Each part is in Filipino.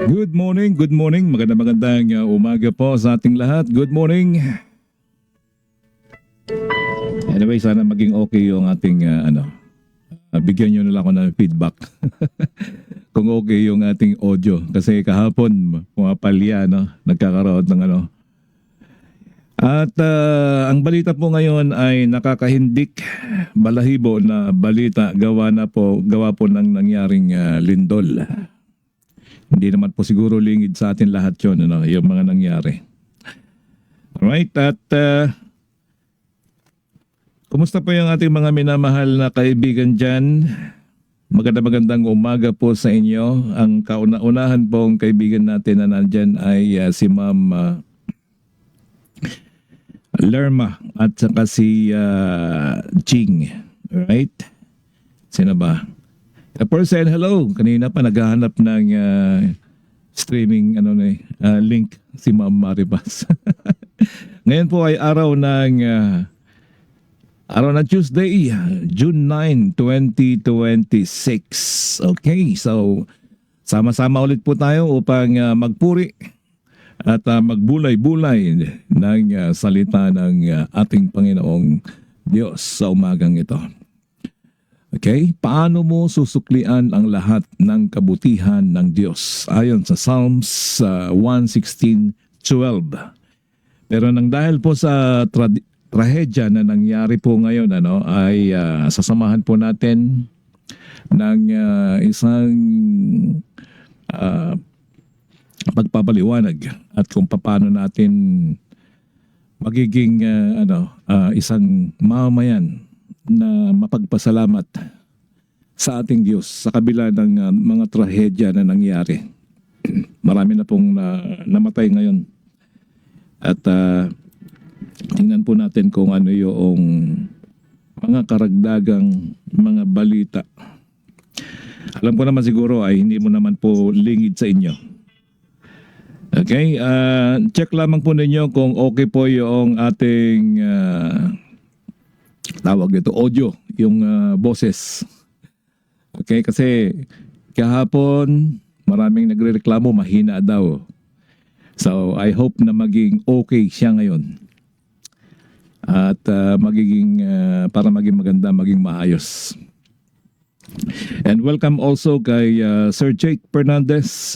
Good morning. Magandang umaga po sa ating lahat. Good morning. Anyway, sana maging okay yung ating bigyan nyo na lang ako ng feedback. Kung okay yung ating audio. Kasi kahapon, pumapalya, no? Nagkakaroon ng ano. At ang balita po ngayon ay nakakahindik, balahibo na balita gawa po ng nangyaring lindol. Hindi naman po siguro lingid sa atin lahat yun, ano, yung mga nangyari. Alright, at kumusta po yung ating mga minamahal na kaibigan dyan? Magandang umaga po sa inyo. Ang kauna-unahan pong kaibigan natin na nandyan ay si Ma'am Lerma at saka si Jing. Alright? Sino ba? A person, hello. Kanina pa naghahanap ng streaming link si Ma'am Maribas. Ngayon po ay araw ng Tuesday, June 9, 2026. Okay, so sama-sama ulit po tayo upang magpuri at magbulay-bulay ng salita ng ating Panginoong Diyos sa umagang ito. Okay, paano mo susuklian ang lahat ng kabutihan ng Diyos? Ayon sa Psalms 116:12. Pero nang dahil po sa trahedya na nangyari po ngayon, ay sasamahan po natin ng isang pagpapaliwanag at kung paano natin magiging isang mamamayan na mapagpasalamat sa ating Diyos sa kabila ng mga trahedya na nangyari. Marami na pong namatay ngayon. At tingnan po natin kung ano yung mga karagdagang mga balita. Alam ko naman siguro ay hindi mo naman po lingid sa inyo. Okay, check lamang po ninyo kung okay po yung ating tawag dito, audio, yung boses. Okay, kasi kahapon maraming nagrereklamo, mahina daw. So, I hope na maging okay siya ngayon. At para maging maganda, maging maayos. And welcome also kay Sir Jake Fernandez,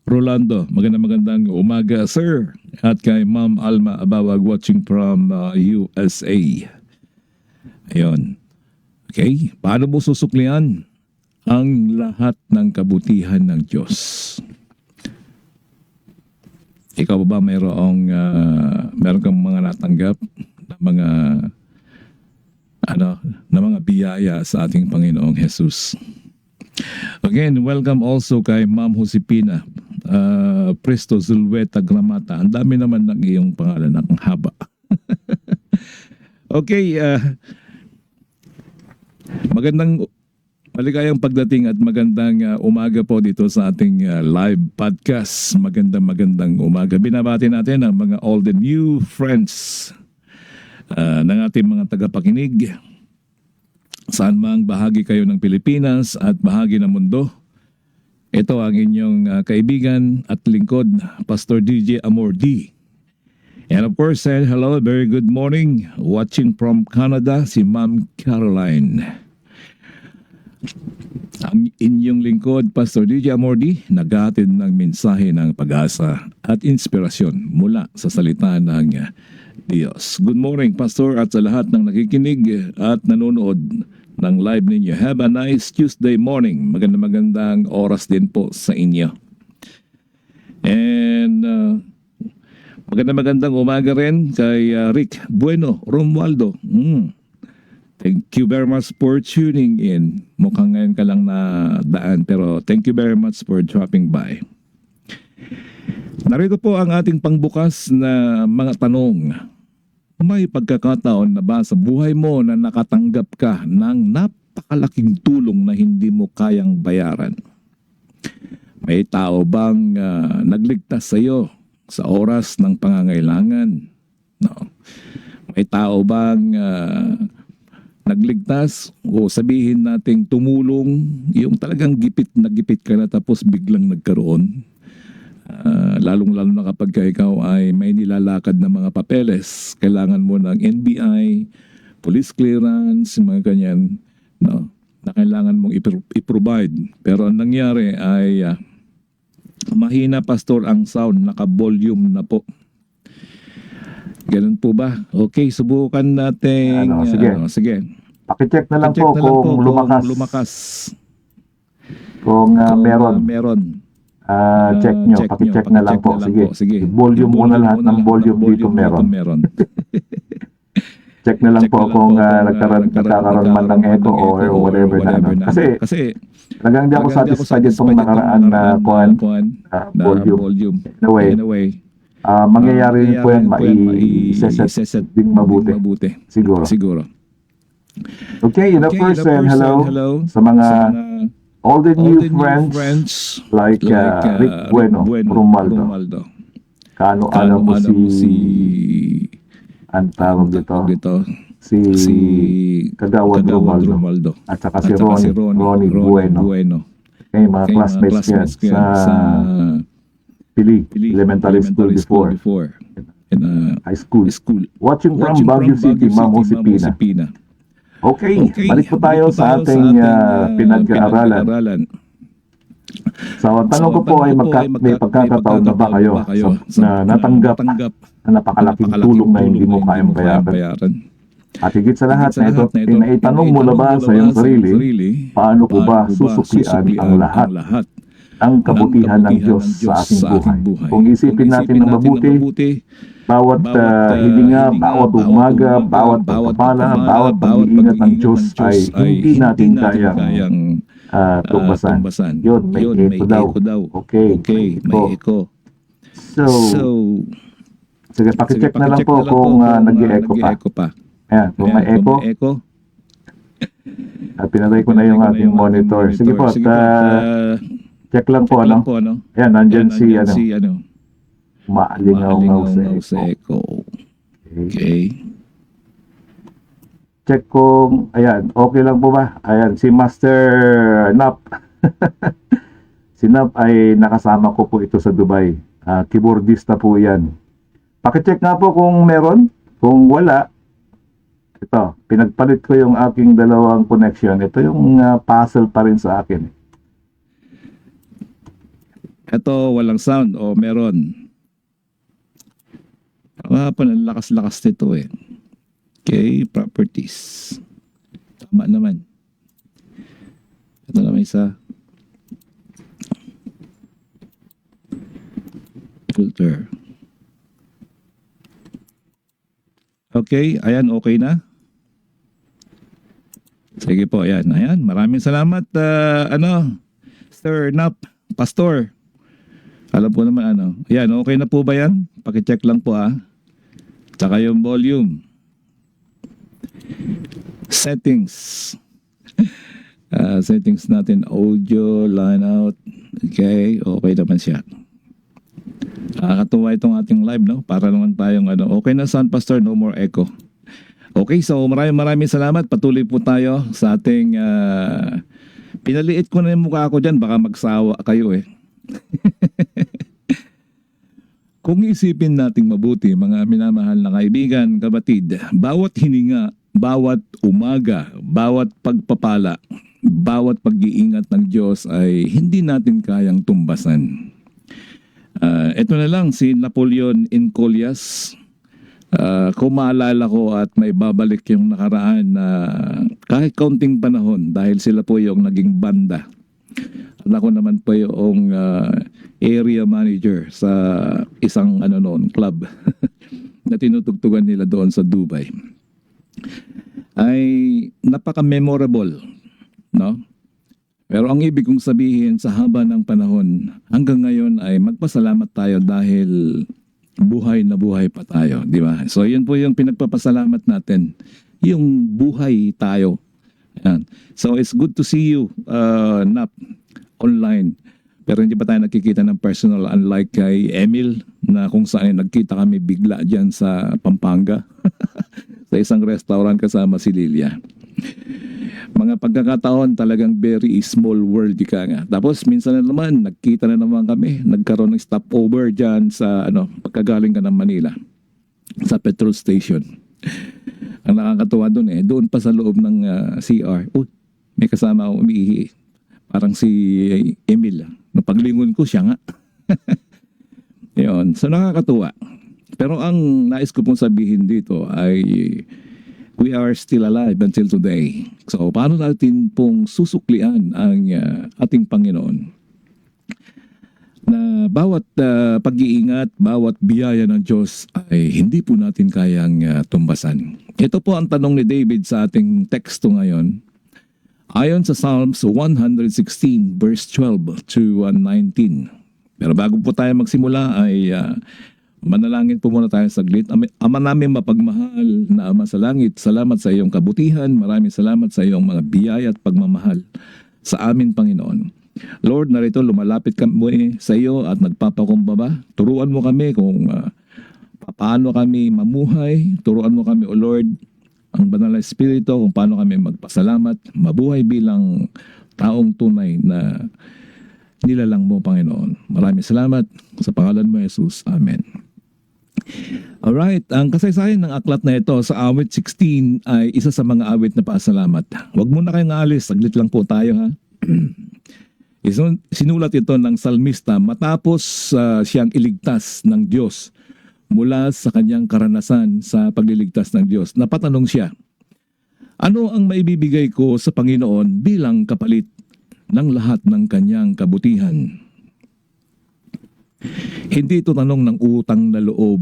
Rolando. Magandang umaga, sir. At kay Ma'am Alma Abawag watching from USA. Ayun. Okay, paano mo susuklian ang lahat ng kabutihan ng Diyos? Ikaw ba meron kang mga natanggap na mga biyaya sa ating Panginoong Jesus? Again, welcome also kay Ma'am Josepina Presto Zulweta Gramata. Ang dami naman ng iyong pangalan, ang haba. Okay, magandang maligayang pagdating at magandang umaga po dito sa ating live podcast. Magandang umaga. Binabati natin ang mga old and new friends ng ating mga tagapakinig. Saan mang bahagi kayo ng Pilipinas at bahagi ng mundo. Ito ang inyong kaibigan at lingkod, Pastor DJ Amordi. And of course, hello, very good morning. Watching from Canada, si Ma'am Caroline. Ang inyong lingkod, Pastor DJ Amordi, naghahatid ng mensahe ng pag-asa at inspirasyon mula sa salita ng Diyos. Good morning, Pastor, at sa lahat ng nakikinig at nanonood ng live ninyo. Have a nice Tuesday morning. Magandang oras din po sa inyo. And magandang umaga rin kay Rick Bueno Romualdo. Thank you very much for tuning in. Mukhang ngayon ka lang na daan, pero thank you very much for dropping by. Narito po ang ating pangbukas na mga tanong. May pagkakataon na ba sa buhay mo na nakatanggap ka ng napakalaking tulong na hindi mo kayang bayaran? May tao bang nagligtas sa iyo sa oras ng pangangailangan? No. May tao bang nagligtas o sabihin nating tumulong, yung talagang gipit na gipit ka na tapos biglang nagkaroon? Lalong-lalo na kapag ikaw ay may nilalakad na mga papeles, kailangan mo ng NBI, police clearance, mga ganyan, no, na kailangan mong i-provide. Pero ang nangyari ay mahina, Pastor, ang sound, naka-volume na po. Ganun po ba? Okay, subukan natin. Sige. Sige. Pakicheck na lang Check po na lang kung lumakas. Kung Meron. meron. Check nyo. Pakicheck na lang po. Sige. Volume muna lahat ng volume dito meron. Check na lang po kung nagkakaroon man ng echo or whatever na. Kasi talagang di ako satisfied itong nakaraan na volume. Anyway, mangyayari rin po yan, mai-set din mabuti. Siguro. Okay, in the first hello sa mga all the new friends like Rick Bueno, Romualdo. Kaano mo si ang tawag dito? Si Kagawad Romualdo. At saka si Ronnie Bueno. Okay, mga classmates yan sa Pili Elementary School before. In high school. Watching from Baguio City, Ma'am Josepina. Okay, balik po tayo sa ating pinag-aaralan. So, ang tanong ko po ay may pagkakataon na ba kayo na natanggap na napakalaking tulong na hindi mo kayang bayaran? At higit sa lahat na ito, tinaitanong mo na ba sa iyong sarili, paano ko ba susuklian ang lahat ang kabutihan ng Diyos sa aking buhay? Kung isipin natin ng mabuti, bawat hilinga, bawat umaga, bawat pagpapala, bawat pag-iingat ng Diyos ay hindi natin kayang tumbasan. Yun, may echo daw. Okay, may echo. So, sige, pakicheck na lang po kung nag-i-echo pa. Ayan, kung may echo. Pinatay ko na yung ating monitor. Sige po, check lang po, ano? Ayan, nandyan si maalingaw sa echo. Okay. Check kung, ayan, okay lang po ba? Ayan, si Master Nap. Si Nap ay nakasama ko po ito sa Dubai. Keyboardista po yan. Pakicheck nga po kung meron. Kung wala, ito, pinagpalit ko yung aking dalawang connection. Ito yung puzzle pa rin sa akin. Ito, walang sound o meron? Ang lakas-lakas nito eh. Okay, properties. Tama naman. Ito naman isa. Filter. Okay, ayan, okay na. Sige po, ayan. Maraming salamat, Sir Nap, Pastor. Alam ko naman Ayan, okay na po ba yan? Pakicheck lang po Tsaka yung volume. Settings. Settings natin, audio, line out. Okay naman siya. Nakakatuwa itong ating live, no? Para naman tayong okay na sound, Pastor, no more echo. Okay, so maraming salamat. Patuloy po tayo sa ating pinaliit ko na yung mukha ko dyan, baka magsawa kayo eh. Kung isipin nating mabuti, mga minamahal na kaibigan, kapatid, bawat hininga, bawat umaga, bawat pagpapala, bawat pag-iingat ng Diyos ay hindi natin kayang tumbasan. Ito na lang si Napoleon Incolias. Kung maalala ko at may babalik yung nakaraan na kahit kaunting panahon dahil sila po yung naging banda. At ako naman po yung area manager sa isang club na tinutugtugan nila doon sa Dubai. Ay napaka-memorable, no? Pero ang ibig kong sabihin sa haba ng panahon, hanggang ngayon ay magpasalamat tayo dahil buhay na buhay pa tayo, di ba? So yun po yung pinagpapasalamat natin, yung buhay tayo. Yan. So it's good to see you, Nap, online. Pero hindi pa tayo nakikita ng personal, unlike kay Emil na kung saan nagkita kami bigla dyan sa Pampanga sa isang restaurant kasama si Lilia. mga pagkakataon talagang very small world ka nga. Tapos minsan na naman, nagkita na naman kami, nagkaroon ng stopover dyan sa pagkagaling ka ng Manila, sa petrol station. Ang nakakatuwa doon doon pa sa loob ng CR, may kasama akong umiihi. Parang si Emil. Nung paglingon ko, siya nga. Yun. So nakakatuwa. Pero ang nais ko pong sabihin dito ay we are still alive until today. So paano natin pong susuklian ang ating Panginoon? Na bawat pag-iingat, bawat biyaya ng Diyos ay hindi po natin kayang tumbasan. Ito po ang tanong ni David sa ating teksto ngayon. Ayon sa Psalms 116 verse 12 to 19. Pero bago po tayo magsimula ay manalangin po muna tayo saglit. Ama namin mapagmahal na Ama sa langit, salamat sa iyong kabutihan. Maraming salamat sa iyong mga biyaya at pagmamahal sa amin, Panginoon. Lord, narito lumalapit kami sa iyo at nagpapakumbaba. Turuan mo kami kung paano kami mamuhay. Turuan mo kami, O Lord, ang banal na Espiritu kung paano kami magpasalamat, mabuhay bilang taong tunay na nilalang mo, Panginoon. Maraming salamat sa pangalan mo, Jesus. Amen. Alright, ang kasaysayan ng aklat na ito sa awit 16 ay isa sa mga awit na pasalamat. Huwag muna kayong alis, saglit lang po tayo ha. Sinulat ito ng salmista matapos siyang iligtas ng Diyos mula sa kanyang karanasan sa pagliligtas ng Diyos. Napatanong siya, ano ang maibibigay ko sa Panginoon bilang kapalit ng lahat ng kanyang kabutihan? Hindi ito tanong ng utang na loob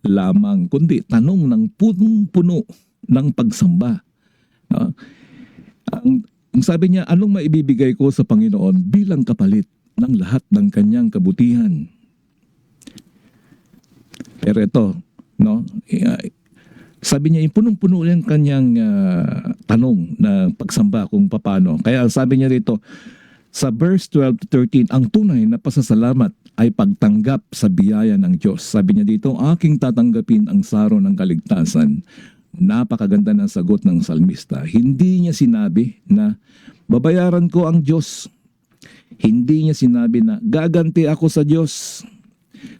lamang, kundi tanong ng punong-puno ng pagsamba. Ang sabi niya, anong maibibigay ko sa Panginoon bilang kapalit ng lahat ng kanyang kabutihan? Pero ito, sabi niya, punong-puno yung kanyang tanong na pagsamba kung paano. Kaya sabi niya dito, sa verse 12 to 13, ang tunay na pasasalamat ay pagtanggap sa biyaya ng Diyos. Sabi niya dito, aking tatanggapin ang saro ng kaligtasan. Napakaganda ng sagot ng salmista. Hindi niya sinabi na babayaran ko ang Diyos. Hindi niya sinabi na gaganti ako sa Diyos.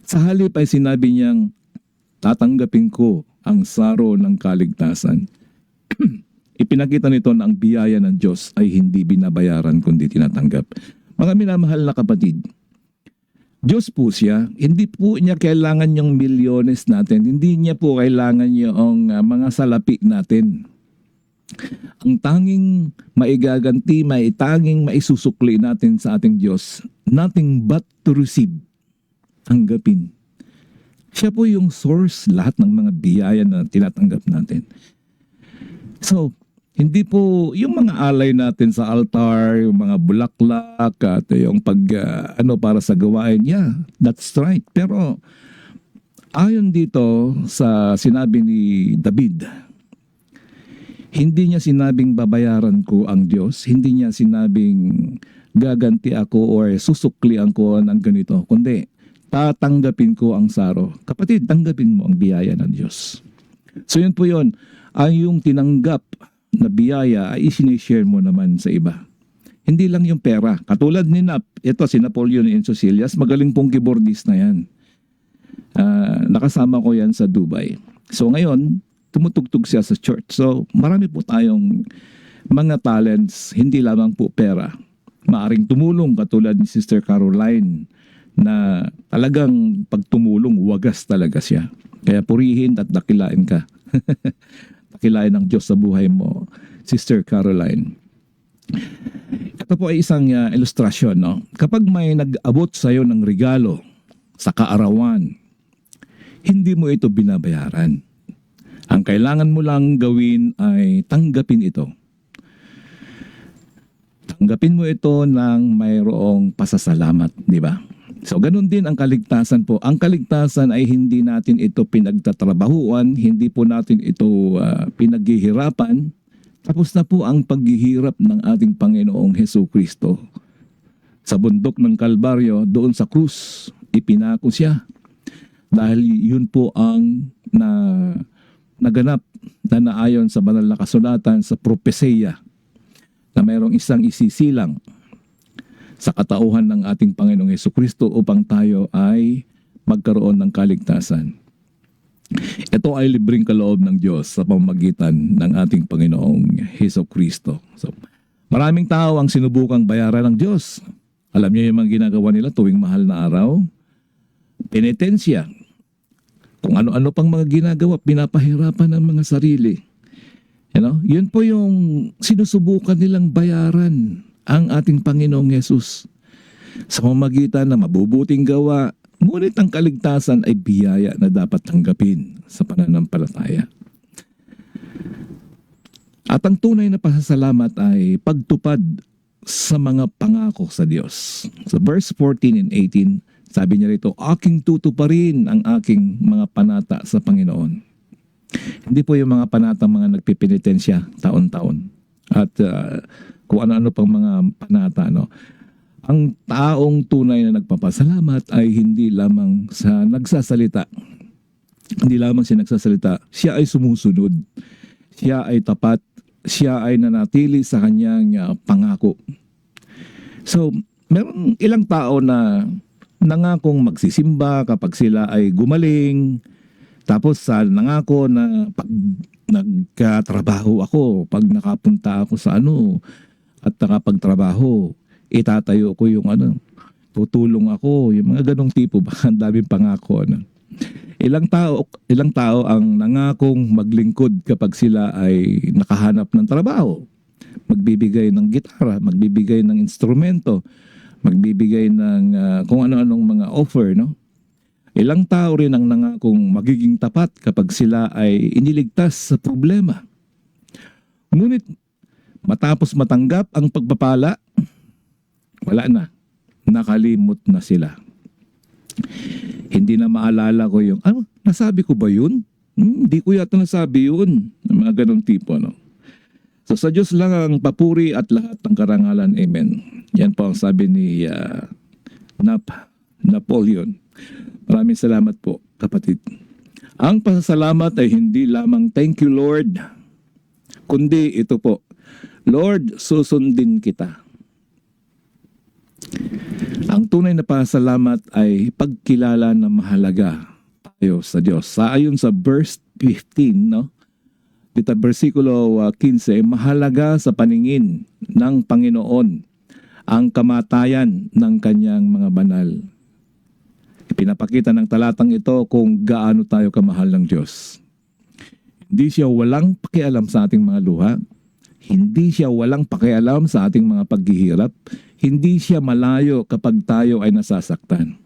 Sa halip ay sinabi niyang tatanggapin ko ang saro ng kaligtasan. Ipinakita nito na ang biyaya ng Diyos ay hindi binabayaran kundi tinatanggap. Mga minamahal na kapatid, Diyos po siya, hindi po niya kailangan yung milyones natin, hindi niya po kailangan yung mga salapi natin. Ang tanging maigaganti, tanging maisusukli natin sa ating Diyos, nothing but to receive, tanggapin. Siya po yung source lahat ng mga biyaya na tinatanggap natin. So, hindi po yung mga alay natin sa altar, yung mga bulaklak at yung para sa gawain, yeah, that's right. Pero ayon dito sa sinabi ni David, hindi niya sinabing babayaran ko ang Diyos, hindi niya sinabing gaganti ako or susuklian ko ng ganito, kundi tatanggapin ko ang saro. Kapatid, tanggapin mo ang biyaya ng Diyos. So yun po yun, ay yung tinanggap na biyaya ay isinishare mo naman sa iba. Hindi lang yung pera. Katulad ni ito si Napoleon Insosilias, magaling pong keyboardist na yan. Nakasama ko yan sa Dubai. So ngayon, tumutugtog siya sa church. So marami po tayong mga talents, hindi lamang po pera. Maaring tumulong katulad ni Sister Caroline na talagang pagtumulong, wagas talaga siya. Kaya purihin at dakilain ka. Dakilain ng Diyos sa buhay mo, Sister Caroline. Ito po ay isang ilustrasyon. No? Kapag may nag-abot sa iyo ng regalo sa kaarawan, hindi mo ito binabayaran. Ang kailangan mo lang gawin ay tanggapin ito. Tanggapin mo ito ng mayroong pasasalamat, di ba? So ganun din ang kaligtasan po. Ang kaligtasan ay hindi natin ito pinagtatrabahuan, hindi po natin ito pinaghihirapan. Tapos na po ang paghihirap ng ating Panginoong Hesukristo. Sa bundok ng Kalbaryo, doon sa krus, ipinako siya. Dahil yun po ang naganap na naayon sa banal na kasulatan sa propesya. na mayroong isang isisilang sa katauhan ng ating Panginoong Hesukristo upang tayo ay magkaroon ng kaligtasan. Ito ay libreng kaloob ng Diyos sa pamamagitan ng ating Panginoong Hesukristo. So, maraming tao ang sinubukang bayaran ng Diyos. Alam niyo yung mga ginagawa nila tuwing mahal na araw? Penitensya. Kung ano-ano pang mga ginagawa, pinapahirapan ng mga sarili. Yun po yung sinusubukan nilang bayaran ang ating Panginoong Yesus sa pamamagitan ng mabubuting gawa. Ngunit ang kaligtasan ay biyaya na dapat tanggapin sa pananampalataya. At ang tunay na pasasalamat ay pagtupad sa mga pangako sa Diyos. Sa verse 14 and 18, sabi niya rito, aking tutuparin ang aking mga panata sa Panginoon. Hindi po yung mga panata mga nagpipinitensya taon-taon. At kung ano-ano pang mga panata, Ang taong tunay na nagpapasalamat ay hindi lamang sa nagsasalita. Hindi lamang siya nagsasalita. Siya ay sumusunod. Siya ay tapat. Siya ay nanatili sa kanyang pangako. So, meron ilang tao na nangakong magsisimba kapag sila ay gumaling. Tapos nangako na pag nagkatrabaho ako, pag nakapunta ako sa at nakapagtrabaho, itatayo ko yung tutulong ako, yung mga ganong tipo ba, ang daming pangako. Ilang tao ang nangakong maglingkod kapag sila ay nakahanap ng trabaho. Magbibigay ng gitara, magbibigay ng instrumento, magbibigay ng kung ano-anong mga offer, Ilang tao rin ang nangakong magiging tapat kapag sila ay iniligtas sa problema. Ngunit matapos matanggap ang pagpapala, wala na. Nakalimot na sila. Hindi na maalala ko yung, nasabi ko ba yun? Hindi ko yata nasabi yun. Mga ganong tipo, So sa Diyos lang ang papuri at lahat ng karangalan. Amen. Yan po ang sabi ni Napoleon. Maraming salamat po, kapatid. Ang pasasalamat ay hindi lamang thank you Lord, kundi ito po, Lord, susundin kita. Ang tunay na pasasalamat ay pagkilala na mahalaga tayo sa Diyos. Ayon sa verse 15, dito versikulo 15, mahalaga sa paningin ng Panginoon ang kamatayan ng kanyang mga banal. Pinapakita ng talatang ito kung gaano tayo kamahal ng Diyos. Hindi siya walang pakialam sa ating mga luha. Hindi siya walang pakialam sa ating mga paghihirap. Hindi siya malayo kapag tayo ay nasasaktan.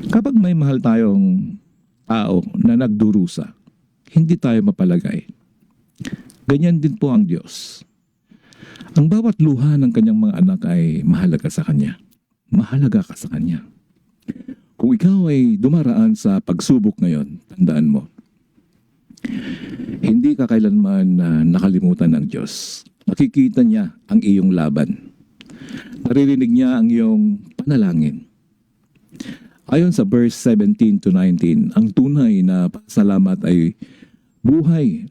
Kapag may mahal tayong tao na nagdurusa, hindi tayo mapalagay. Ganyan din po ang Diyos. Ang bawat luha ng kanyang mga anak ay mahalaga sa Kanya. Mahalaga ka sa Kanya. Kung ikaw ay dumaraan sa pagsubok ngayon, tandaan mo, hindi ka kailanman nakalimutan ng Diyos. Nakikita niya ang iyong laban. Naririnig niya ang iyong panalangin. Ayon sa verse 17 to 19, ang tunay na pasalamat ay buhay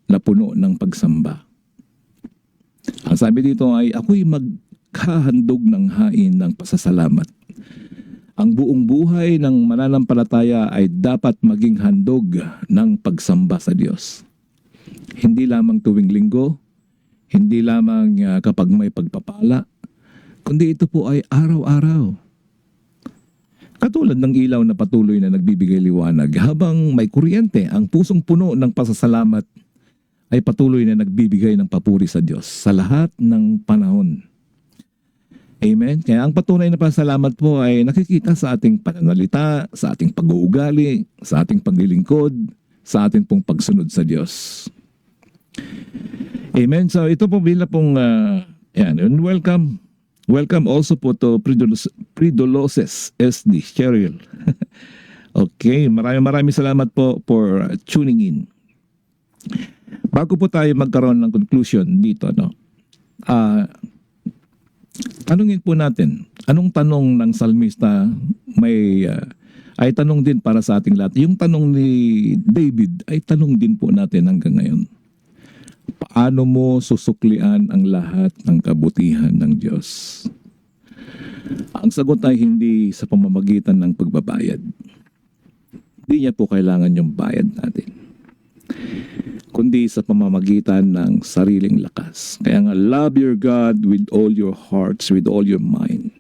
na puno ng pagsamba. Ang sabi dito ay, ako'y maghahandog ng hain ng pasasalamat. Ang buong buhay ng mananampalataya ay dapat maging handog ng pagsamba sa Diyos. Hindi lamang tuwing linggo, hindi lamang kapag may pagpapala, kundi ito po ay araw-araw. Katulad ng ilaw na patuloy na nagbibigay liwanag, habang may kuryente, ang pusong puno ng pasasalamat ay patuloy na nagbibigay ng papuri sa Diyos sa lahat ng panahon. Amen? Kaya ang patunay na pasalamat po ay nakikita sa ating pananalita, sa ating pag-uugali, sa ating paglilingkod, sa ating pong pagsunod sa Diyos. Amen? So ito po bila pong, and welcome. Welcome also po to Pridoloses SD, Cheryl. Okay, maraming salamat po for tuning in. Bago po tayo magkaroon ng conclusion dito, tanungin po natin, anong tanong ng salmista ay tanong din para sa ating lahat. Yung tanong ni David ay tanong din po natin hanggang ngayon. Paano mo susuklian ang lahat ng kabutihan ng Diyos? Ang sagot ay hindi sa pamamagitan ng pagbabayad. Hindi niya po kailangan yung bayad natin, kundi sa pamamagitan ng sariling lakas. Kaya nga, love your God with all your hearts, with all your mind.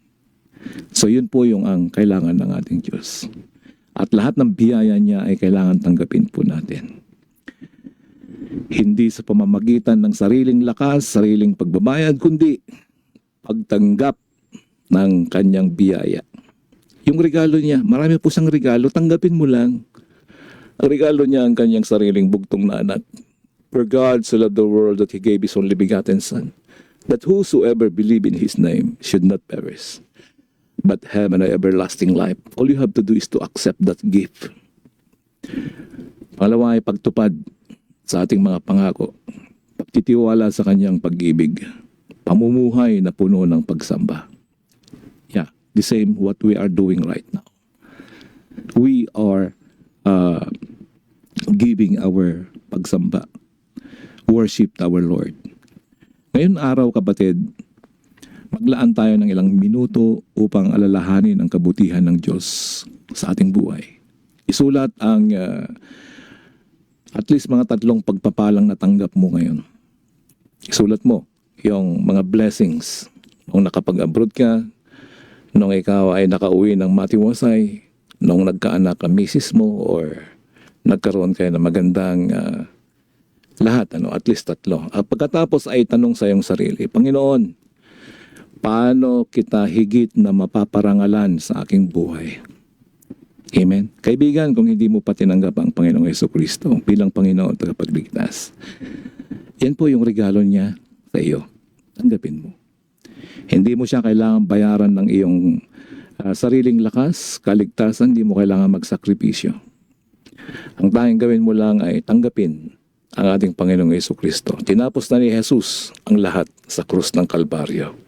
So yun po yung ang kailangan ng ating Diyos. At lahat ng biyaya niya ay kailangan tanggapin po natin. Hindi sa pamamagitan ng sariling lakas, sariling pagbabayad, kundi pagtanggap ng kanyang biyaya. Yung regalo niya, marami po siyang regalo, tanggapin mo lang. Ang regalo niya ang kanyang sariling bugtong na anak. For God so loved the world that He gave His only begotten Son, that whosoever believe in His name should not perish, but have an everlasting life. All you have to do is to accept that gift. Pangalawa ay pagtupad sa ating mga pangako, pagtitiwala sa kanyang pag-ibig, pamumuhay na puno ng pagsamba. Yeah, the same what we are doing right now. We are giving our pagsamba, worship our Lord. Ngayon araw, kapatid, maglaan tayo ng ilang minuto upang alalahanin ang kabutihan ng Diyos sa ating buhay. Isulat ang at least mga 3 pagpapalang natanggap mo ngayon. Isulat mo yung mga blessings nung nakapag-abroad ka, nung ikaw ay nakauwi ng matiwasay, nung nagkaanak ka misis mo, or nagkaroon kayo ng magandang lahat, at least 3. Pagkatapos ay tanong sa iyong sarili, Panginoon, paano kita higit na mapaparangalan sa aking buhay? Amen. Kaibigan, kung hindi mo pa tinanggap ang Panginoong Jesucristo bilang Panginoon at tagapagligtas, yan po yung regalo niya sa iyo. Tanggapin mo. Hindi mo siya kailangan bayaran ng iyong sariling lakas, kaligtasan, hindi mo kailangan magsakripisyo. Ang tanging gawin mo lang ay tanggapin ang ating Panginoong Jesucristo. Tinapos na ni Jesus ang lahat sa krus ng Kalbaryo.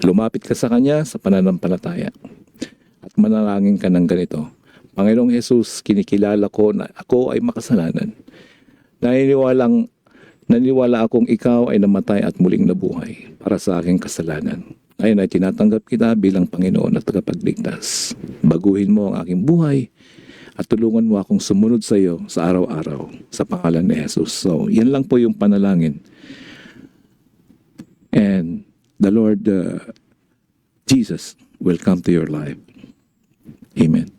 Lumapit ka sa Kanya sa pananampalataya at manalangin ka ng ganito, Panginoong Jesus, kinikilala ko na ako ay makasalanan. Naniniwala akong ikaw ay namatay at muling nabuhay para sa aking kasalanan. Ngayon ay tinatanggap kita bilang Panginoon at tagapagligtas. Baguhin mo ang aking buhay at tulungan mo akong sumunod sa iyo sa araw-araw sa pangalan ni Jesus. So, yan lang po yung panalangin. And the Lord Jesus will come to your life. Amen.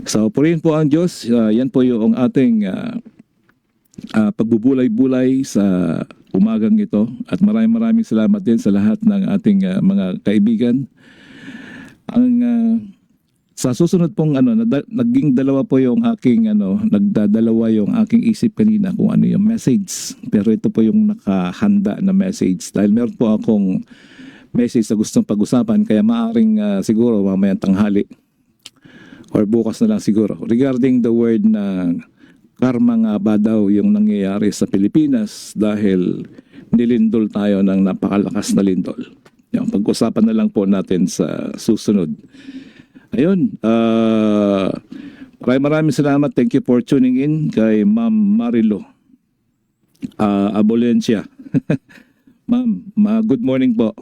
So, purihin po ang Diyos. Yan po yung ating pagbubulay-bulay sa umagang ito. At maraming salamat din sa lahat ng ating mga kaibigan. Sa susunod pong naging dalawa po yung aking nagdadalawa yung aking isip kanina kung ano yung message. Pero ito po yung nakahanda na message dahil meron po akong message na gustong pag-usapan, kaya maaring siguro mamayang tanghali or bukas na lang siguro regarding the word na karma nga ba daw yung nangyayari sa Pilipinas dahil nilindol tayo ng napakalakas na lindol. Yung pag-usapan na lang po natin sa susunod. Ayun, maraming salamat. Thank you for tuning in kay Ma'am Marilo Abolencia. Ma'am, good morning po.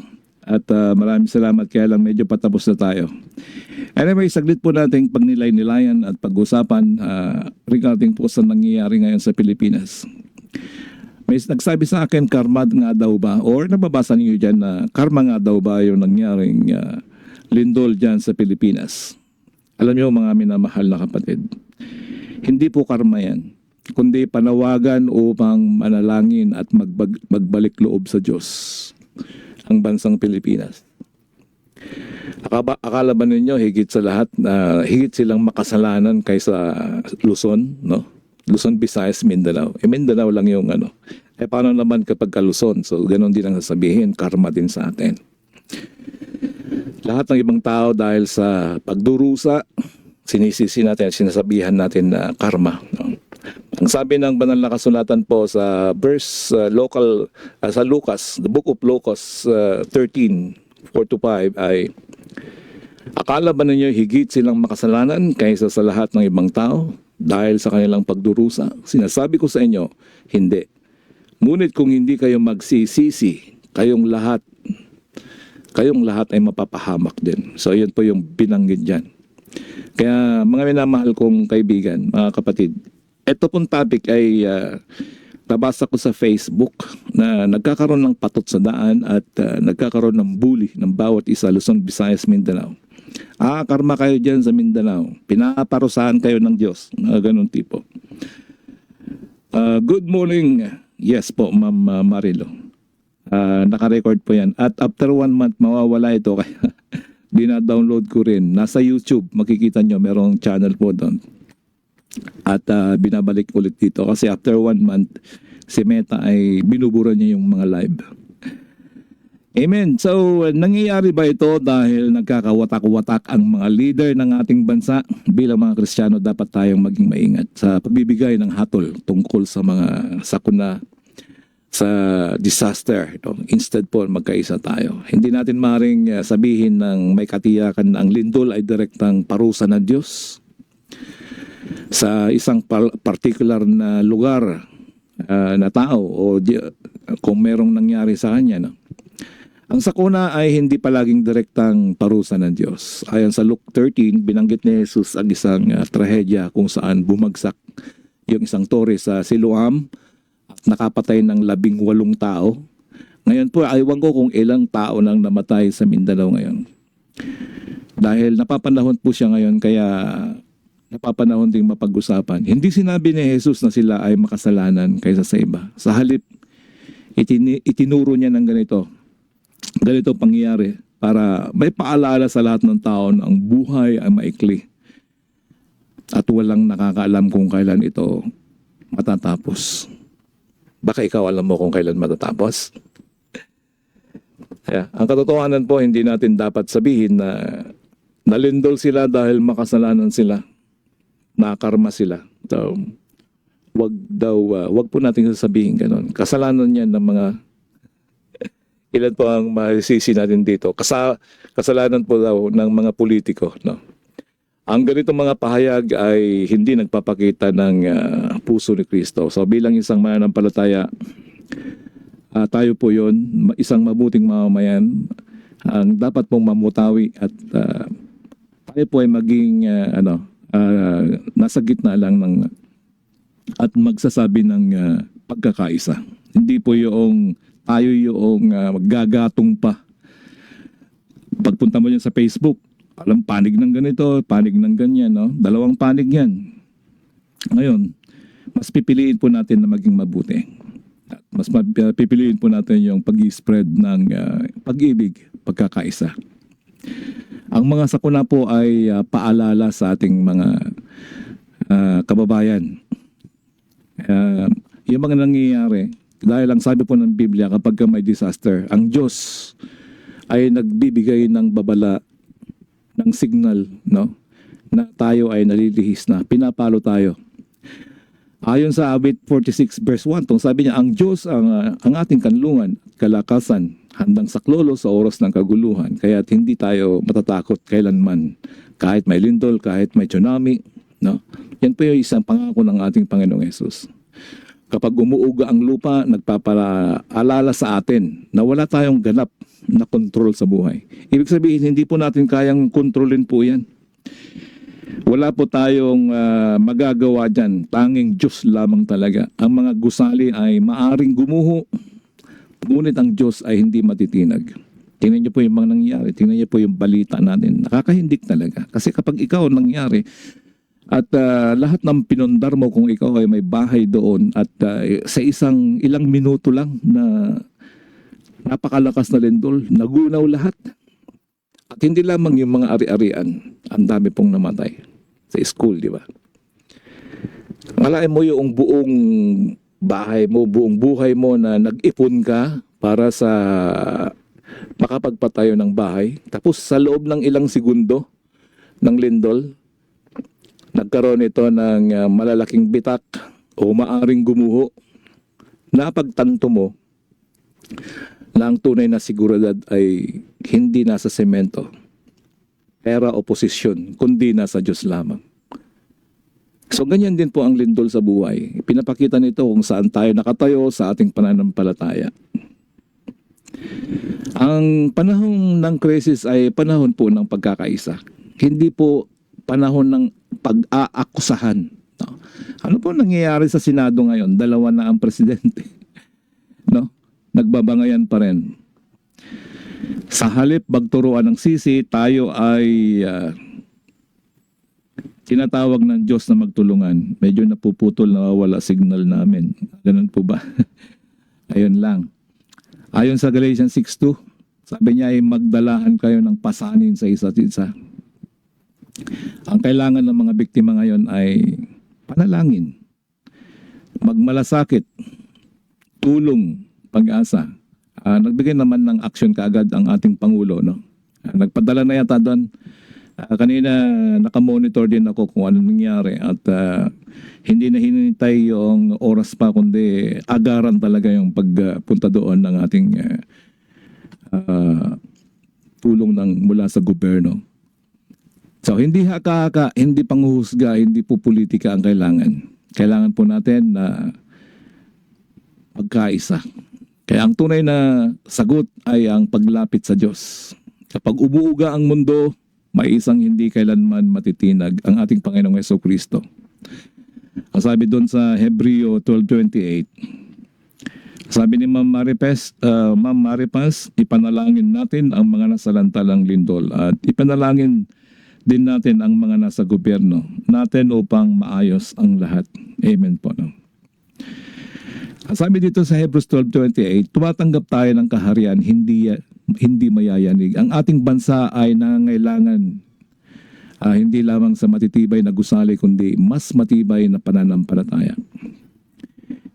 At maraming salamat, kaya lang medyo patapos na tayo. Anyway, saglit po nating pagnilay-nilayan at pag-usapan regarding po sa nangyayari ngayon sa Pilipinas. May nagsabi sa akin, karma nga daw ba? Or nababasa niyo dyan na karma nga daw ba yung nangyaring lindol dyan sa Pilipinas? Alam niyo mga minamahal na kapatid, hindi po karma yan, kundi panawagan upang manalangin at magbalik loob sa Diyos ang bansang Pilipinas. Akala ba ninyo higit sa lahat higit silang makasalanan kaysa Luzon, no? Luzon, Visayas, Mindanao. Mindanao lang yung paano naman kapag Luzon? So ganoon din ang sasabihin, karma din sa atin. Lahat ng ibang tao dahil sa pagdurusa, sinisisi natin, sinasabihan natin na karma, no? Ang sabi ng banal na kasulatan po sa verse sa Lucas, the book of Lucas 13:4-5 ay, akala ba ninyo higit silang makasalanan kaysa sa lahat ng ibang tao dahil sa kanilang pagdurusa? Sinasabi ko sa inyo, hindi. Ngunit kung hindi kayo magsisisi, kayong lahat ay mapapahamak din. So yun po yung binanggit dyan. Kaya mga minamahal kong kaibigan, mga kapatid, ito pong topic ay nabasa ko sa Facebook na nagkakaroon ng patot sa daan at nagkakaroon ng bully ng bawat isa, Luzon, Visayas, Mindanao. Karma kayo dyan sa Mindanao. Pinaparusahan kayo ng Diyos. Ganun tipo. Good morning. Yes po, Ma'am Marilo. Naka-record po yan. At after 1 month, mawawala ito. Kaya dina-download ko rin. Nasa YouTube, makikita nyo, merong channel po doon. At binabalik ulit dito. Kasi after 1 month, si Meta ay binubura niya yung mga live. Amen. So, nangyayari ba ito dahil nagkakawatak-watak ang mga leader ng ating bansa? Bilang mga Kristiyano, dapat tayong maging maingat sa pagbibigay ng hatol tungkol sa mga sakuna, sa disaster. Instead po, magkaisa tayo. Hindi natin maaaring sabihin ng may katiyakan na ang lindol ay direktang parusa ng Diyos sa isang particular na lugar na tao o kung merong nangyari sa kanya. No? Ang sakuna ay hindi palaging direktang parusa ng Diyos. Ayon sa Luke 13, binanggit ni Jesus ang isang trahedya kung saan bumagsak yung isang tore sa Siloam at nakapatay ng 18 tao. Ngayon po, aywan ko kung ilang tao nang namatay sa Mindanao ngayon. Dahil napapanahon po siya ngayon, kaya napapanahon ding mapag-usapan. Hindi sinabi ni Jesus na sila ay makasalanan kaysa sa iba. Sa halip, itinuro niya ng ganito pangyayari para may paalala sa lahat ng tao na ang buhay ay maikli at walang nakakaalam kung kailan ito matatapos. Baka ikaw alam mo kung kailan matatapos? Ang katotohanan po, hindi natin dapat sabihin na nalindol sila dahil makasalanan sila, nakarma sila. So, wag po natin sasabihin ganun. Kasalanan yan ng mga ilan po ang masisi natin dito. Kasalanan po daw ng mga politiko. No? Ang ganitong mga pahayag ay hindi nagpapakita ng puso ni Kristo. So bilang isang mananampalataya, tayo po yon, isang mabuting mamamayan, ang dapat pong mamutawi at tayo po ay maging nasa gitna lang ng at magsasabi ng pagkakaisa. Hindi po yung tayo yung maggagatong pa. Pagpunta mo dyan sa Facebook, alam, panig ng ganito, panig ng ganyan, no? 2 panig yan. Ngayon, mas pipiliin po natin na maging mabuti. Mas pipiliin po natin yung pag-i-spread ng pag-ibig, pagkakaisa. Ang mga sakuna po ay paalala sa ating mga kababayan. Yung mga nangyayari, dahil ang sabi po ng Biblia, kapag may disaster, ang Diyos ay nagbibigay ng babala, ng signal, no? Na tayo ay nalilihis na, pinapalo tayo. Ayon sa Awit 46 verse 1, sabi niya, ang Diyos ang ating kanlungan, kalakasan, handang saklolo sa oras ng kaguluhan, kaya't hindi tayo matatakot kailanman, kahit may lindol, kahit may tsunami, no? Yan po yung isang pangako ng ating Panginoong Hesus. Kapag umuuga ang lupa, nagpapaalala sa atin na wala tayong ganap na kontrol sa buhay. Ibig sabihin, hindi po natin kayang kontrolin po yan. Wala po tayong magagawa dyan. Tanging Diyos lamang talaga. Ang mga gusali ay maaring gumuho, ngunit ang Diyos ay hindi matitinag. Tingnan niyo po yung mga nangyari. Tingnan niyo po yung balita natin. Nakakahindik talaga. Kasi kapag ikaw nangyari, at lahat ng pinundar mo kung ikaw ay may bahay doon at sa ilang minuto lang na napakalakas na lindol, nagunaw lahat. At hindi lamang yung mga ari-arian, ang dami pong namatay sa school, di ba? Malain mo yung buong bahay mo, buong buhay mo na nag-ipon ka para sa makapagpatayo ng bahay. Tapos sa loob ng ilang segundo ng lindol, nagkaroon ito ng malalaking bitak o maaring gumuho. Napagtanto mo na ang tunay na seguridad ay hindi nasa semento, pera o posisyon, kundi nasa Diyos lamang. So ganyan din po ang lindol sa buhay. Pinapakita nito kung saan tayo nakatayo sa ating pananampalataya. Ang panahon ng krisis ay panahon po ng pagkakaisa. Hindi po panahon ng pag-aakusahan. No? Ano po nangyayari sa Senado ngayon? Dalawa na ang presidente. No? Nagbabangayan pa rin. Sa halip magturuan ng sisi, tayo ay tinatawag ng Diyos na magtulungan. Medyo napuputol, nawawala signal namin. Ganun po ba? Ayun lang. Ayon sa Galatians 6:2, sabi niya ay magdalahan kayo ng pasanin sa isa't isa. Ang kailangan ng mga biktima ngayon ay panalangin, magmalasakit, tulong, pag-asa. Nagbigay naman ng action kaagad ang ating Pangulo. No? Nagpadala na yata doon. Kanina nakamonitor din ako kung ano nangyari at hindi na hinintay yung oras pa kundi agaran talaga yung pagpunta doon ng ating tulong mula sa gobyerno. So hindi haka-haka, hindi panghuhusga, hindi po politika ang kailangan. Kailangan po natin na magkaisa. Kaya ang tunay na sagot ay ang paglapit sa Diyos. Kapag umuuga ang mundo, may isang hindi kailanman matitinag, ang ating Panginoong Jesucristo. Ang sabi doon sa Hebreo 12:28, sabi ni Ma'am Maripas, ipanalangin natin ang mga nasalantalang lindol at ipanalangin din natin ang mga nasa gobyerno natin upang maayos ang lahat. Amen po. No? Sabi dito sa Hebrews 12:28, tumatanggap tayo ng kaharian, hindi mayayanig. Ang ating bansa ay nangangailangan hindi lamang sa matitibay na gusali, kundi mas matibay na pananampalataya.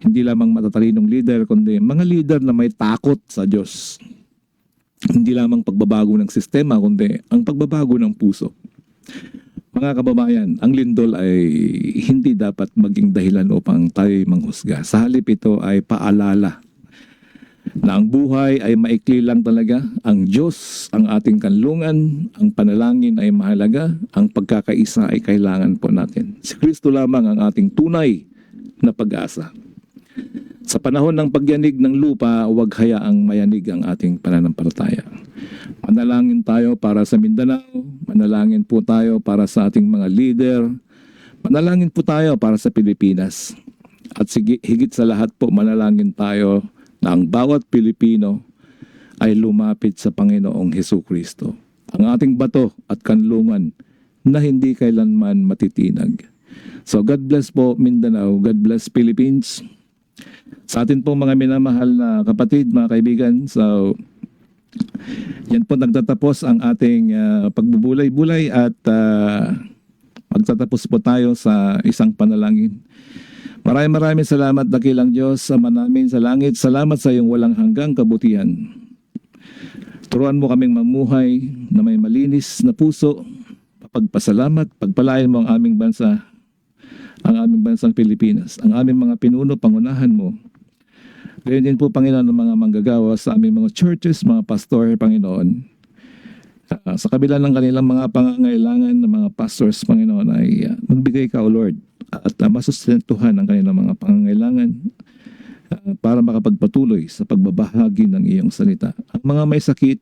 Hindi lamang matatalinong leader, kundi mga leader na may takot sa Diyos. Hindi lamang pagbabago ng sistema, kundi ang pagbabago ng puso. Mga kababayan, ang lindol ay hindi dapat maging dahilan upang tayo manghusga. Sa halip ito ay paalala na ang buhay ay maikli lang talaga. Ang Diyos ang ating kanlungan, ang panalangin ay mahalaga, ang pagkakaisa ay kailangan po natin. Si Kristo lamang ang ating tunay na pag-asa. Sa panahon ng pagyanig ng lupa, huwag hayaang mayanig ang ating pananampalataya. Manalangin tayo para sa Mindanao, manalangin po tayo para sa ating mga leader, manalangin po tayo para sa Pilipinas. At higit sa lahat po, manalangin tayo na ang bawat Pilipino ay lumapit sa Panginoong Jesucristo, ang ating bato at kanlungan na hindi kailanman matitinag. So God bless po Mindanao, God bless Philippines. Sa atin po mga minamahal na kapatid, mga kaibigan, so yan po nagtatapos ang ating pagbubulay-bulay at magtatapos po tayo sa isang panalangin. Maraming salamat, dakilang Diyos, Ama namin sa langit. Salamat sa iyong walang hanggang kabutihan. Turuan mo kaming mamuhay na may malinis na puso. Pagpasalamat, pagpalain mo ang aming bansa, ang aming bansang Pilipinas, ang aming mga pinuno, pangunahan mo. Gayon din po, Panginoon, ng mga manggagawa sa aming mga churches, mga pastor, Panginoon. Sa kabila ng kanilang mga pangangailangan ng mga pastors, Panginoon, ay magbigay ka, O Lord, at masustentuhan ang kanilang mga pangangailangan para makapagpatuloy sa pagbabahagi ng iyong salita. Ang mga may sakit,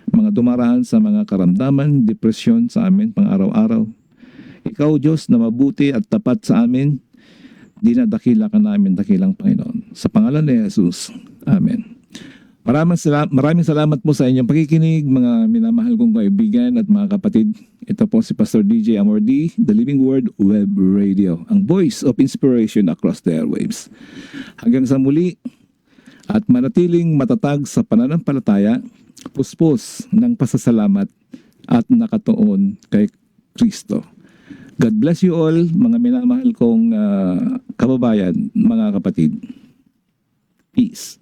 mga dumaraan sa mga karamdaman, depresyon sa amin pang araw-araw, ikaw, Diyos, na mabuti at tapat sa amin, dinadakila ka namin, dakilang Panginoon. Sa pangalan ni Jesus. Amen. Maraming salamat po sa inyong pakikinig, mga minamahal kong kaibigan at mga kapatid. Ito po si Pastor DJ Amordi, The Living Word Web Radio, ang voice of inspiration across the airwaves. Hanggang sa muli at manatiling matatag sa pananampalataya, puspos ng pasasalamat at nakatuon kay Kristo. God bless you all, mga minamahal kong kababayan, mga kapatid. Peace.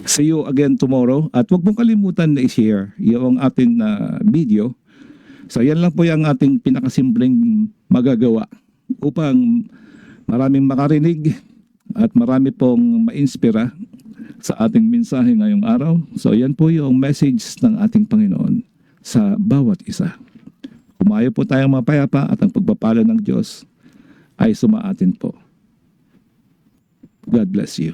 See you again tomorrow. At huwag mong kalimutan na i-share yung ating video. So yan lang po yung ating pinakasimpleng magagawa upang maraming makarinig at marami pong ma-inspira sa ating mensahe ngayong araw. So yan po yung message ng ating Panginoon sa bawat isa. Tumayo po tayong mapayapa at ang pagpapala ng Diyos ay sumaatin po. God bless you.